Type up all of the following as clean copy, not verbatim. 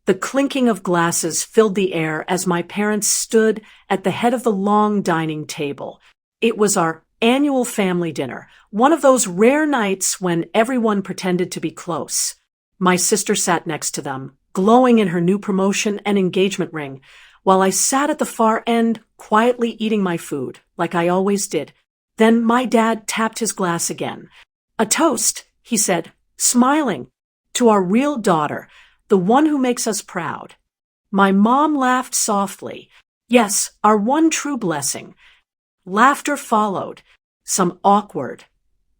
The clinking of glasses filled the air as my parents stood at the head of the long dining table. It was our annual family dinner, one of those rare nights when everyone pretended to be close. My sister sat next to them, glowing in her new promotion and engagement ring, while I sat at the far end, quietly eating my food, like I always did. Then my dad tapped his glass again. "A toast," he said, smiling, "to our real daughter, the one who makes us proud." My mom laughed softly. Yes, our one true blessing. Laughter followed, some awkward,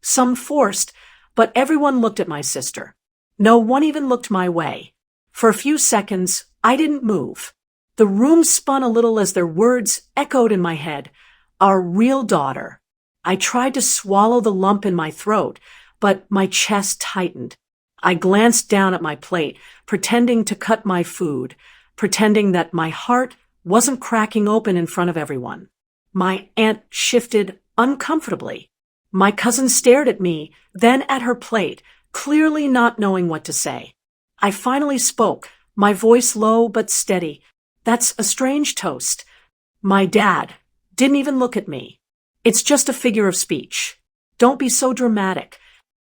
some forced, but everyone looked at my sister. No one even looked my way. For a few seconds, I didn't move. The room spun a little as their words echoed in my head. Our real daughter. I tried to swallow the lump in my throat, but my chest tightened. I glanced down at my plate, pretending to cut my food, pretending that my heart wasn't cracking open in front of everyone. My aunt shifted uncomfortably. My cousin stared at me, then at her plate, clearly not knowing what to say. I finally spoke, my voice low but steady. "That's a strange toast." My dad didn't even look at me. "It's just a figure of speech. Don't be so dramatic."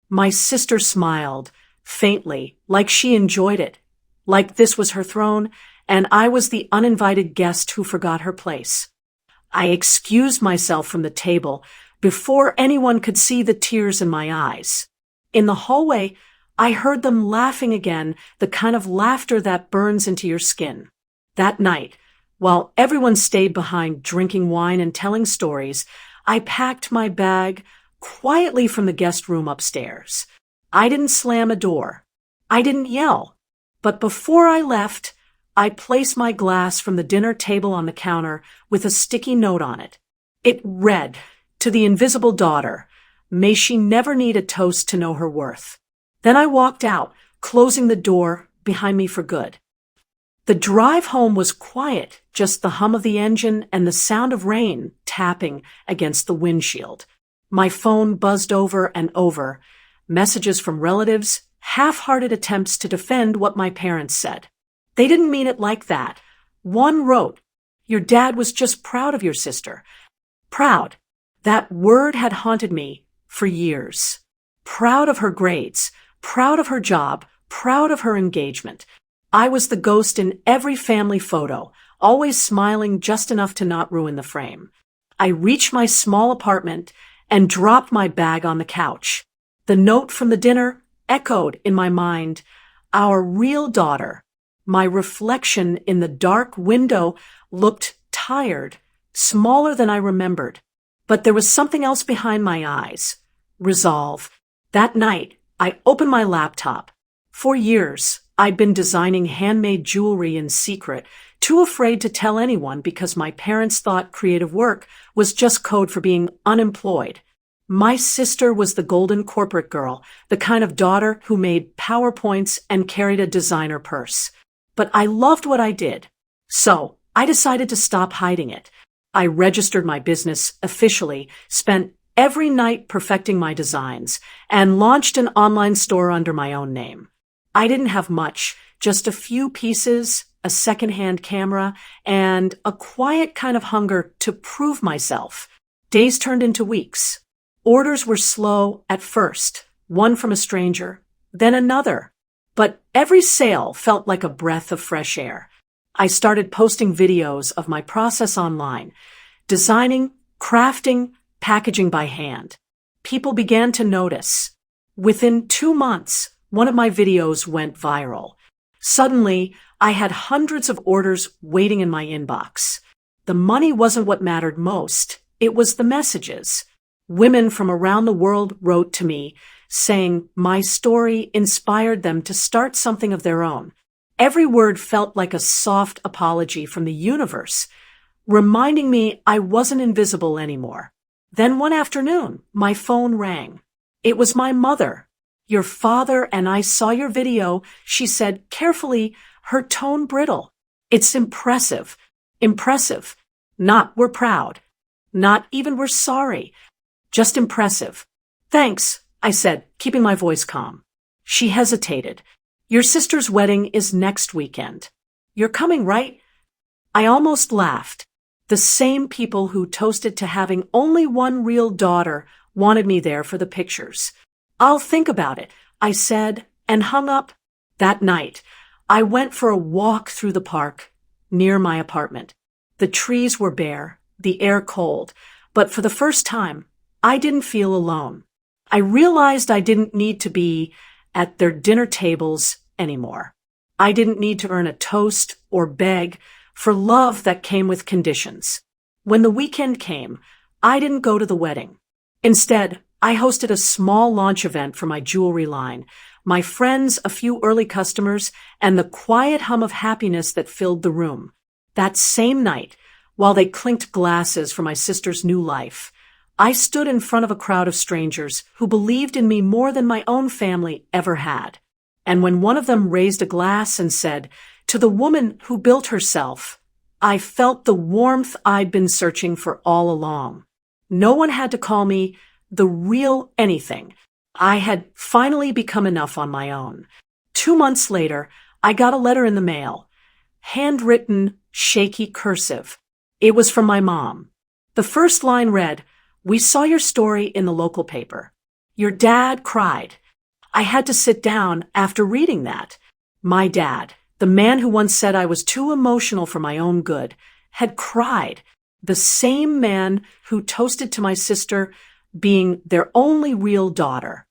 My sister smiled, faintly, like she enjoyed it, like this was her throne, and I was the uninvited guest who forgot her place. I excused myself from the table before anyone could see the tears in my eyes. In the hallway, I heard them laughing again, the kind of laughter that burns into your skin. That night, while everyone stayed behind drinking wine and telling stories, I packed my bag quietly from the guest room upstairs. I didn't slam a door. I didn't yell. But before I left, I placed my glass from the dinner table on the counter with a sticky note on it. It read, "To the invisible daughter, may she never need a toast to know her worth." Then I walked out, closing the door behind me for good. The drive home was quiet, just the hum of the engine and the sound of rain tapping against the windshield. My phone buzzed over and over, messages from relatives, half-hearted attempts to defend what my parents said. They didn't mean it like that. One wrote, "Your dad was just proud of your sister." Proud. That word had haunted me for years. Proud of her grades, proud of her job, proud of her engagement. I was the ghost in every family photo, always smiling just enough to not ruin the frame. I reached my small apartment and dropped my bag on the couch. The note from the dinner echoed in my mind. Our real daughter. My reflection in the dark window looked tired, smaller than I remembered. But there was something else behind my eyes. Resolve. That night, I opened my laptop. For years, I'd been designing handmade jewelry in secret, too afraid to tell anyone because my parents thought creative work was just code for being unemployed. My sister was the golden corporate girl, the kind of daughter who made PowerPoints and carried a designer purse. But I loved what I did. So I decided to stop hiding it. I registered my business officially, spent every night perfecting my designs, and launched an online store under my own name. I didn't have much, just a few pieces, a secondhand camera, and a quiet kind of hunger to prove myself. Days turned into weeks. Orders were slow at first, one from a stranger, then another. But every sale felt like a breath of fresh air. I started posting videos of my process online, designing, crafting, packaging by hand. People began to notice. Within 2 months, one of my videos went viral. Suddenly, I had hundreds of orders waiting in my inbox. The money wasn't what mattered most. It was the messages. Women from around the world wrote to me, saying my story inspired them to start something of their own. Every word felt like a soft apology from the universe, reminding me I wasn't invisible anymore. Then one afternoon, my phone rang. It was my mother. "Your father and I saw your video," she said carefully, her tone brittle. "It's impressive. Impressive. Not we're proud. Not even we're sorry. Just impressive." "Thanks," I said, keeping my voice calm. She hesitated. Your sister's wedding is next weekend. You're coming, right? I almost laughed. The same people who toasted to having only one real daughter wanted me there for the pictures. I'll think about it, I said, and hung up. That night, I went for a walk through the park near my apartment. The trees were bare, the air cold, but for the first time, I didn't feel alone. I realized I didn't need to be at their dinner tables anymore. I didn't need to earn a toast or beg for love that came with conditions. When the weekend came, I didn't go to the wedding. Instead, I hosted a small launch event for my jewelry line, my friends, a few early customers, and the quiet hum of happiness that filled the room. That same night, while they clinked glasses for my sister's new life, I stood in front of a crowd of strangers who believed in me more than my own family ever had. And when one of them raised a glass and said, "To the woman who built herself," I felt the warmth I'd been searching for all along. No one had to call me the real anything. I had finally become enough on my own. 2 months later, I got a letter in the mail. Handwritten, shaky cursive. It was from my mom. The first line read, "We saw your story in the local paper. Your dad cried." I had to sit down after reading that. My dad, the man who once said I was too emotional for my own good, had cried. The same man who toasted to my sister being their only real daughter.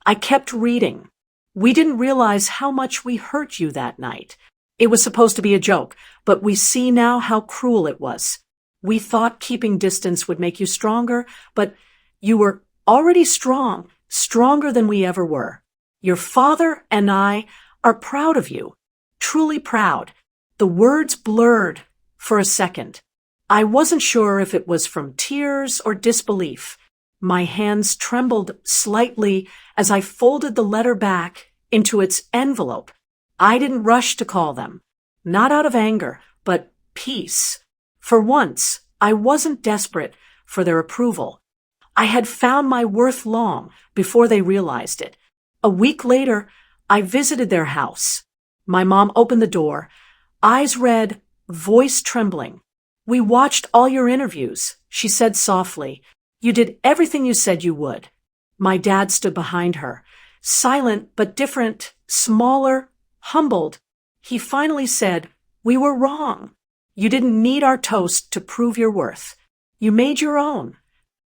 I kept reading. "We didn't realize how much we hurt you that night. It was supposed to be a joke, but we see now how cruel it was. We thought keeping distance would make you stronger, but you were already strong, stronger than we ever were. Your father and I are proud of you, truly proud." The words blurred for a second. I wasn't sure if it was from tears or disbelief. My hands trembled slightly as I folded the letter back into its envelope. I didn't rush to call them, not out of anger, but peace. For once, I wasn't desperate for their approval. I had found my worth long before they realized it. A week later, I visited their house. My mom opened the door, eyes red, voice trembling. "We watched all your interviews," she said softly. "You did everything you said you would." My dad stood behind her, silent but different, smaller, humbled. He finally said, "We were wrong. You didn't need our toast to prove your worth. You made your own."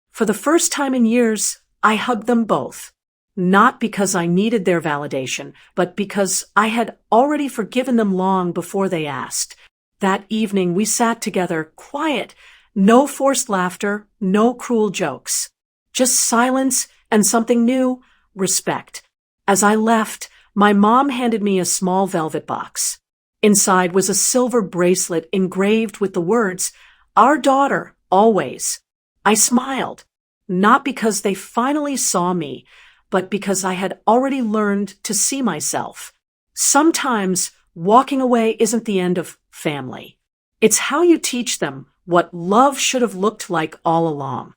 For the first time in years, I hugged them both. Not because I needed their validation, but because I had already forgiven them long before they asked. That evening we sat together, quiet, no forced laughter, no cruel jokes. Just silence and something new, respect. As I left, my mom handed me a small velvet box. Inside was a silver bracelet engraved with the words, "Our daughter, always." I smiled, not because they finally saw me, but because I had already learned to see myself. Sometimes walking away isn't the end of family. It's how you teach them what love should have looked like all along.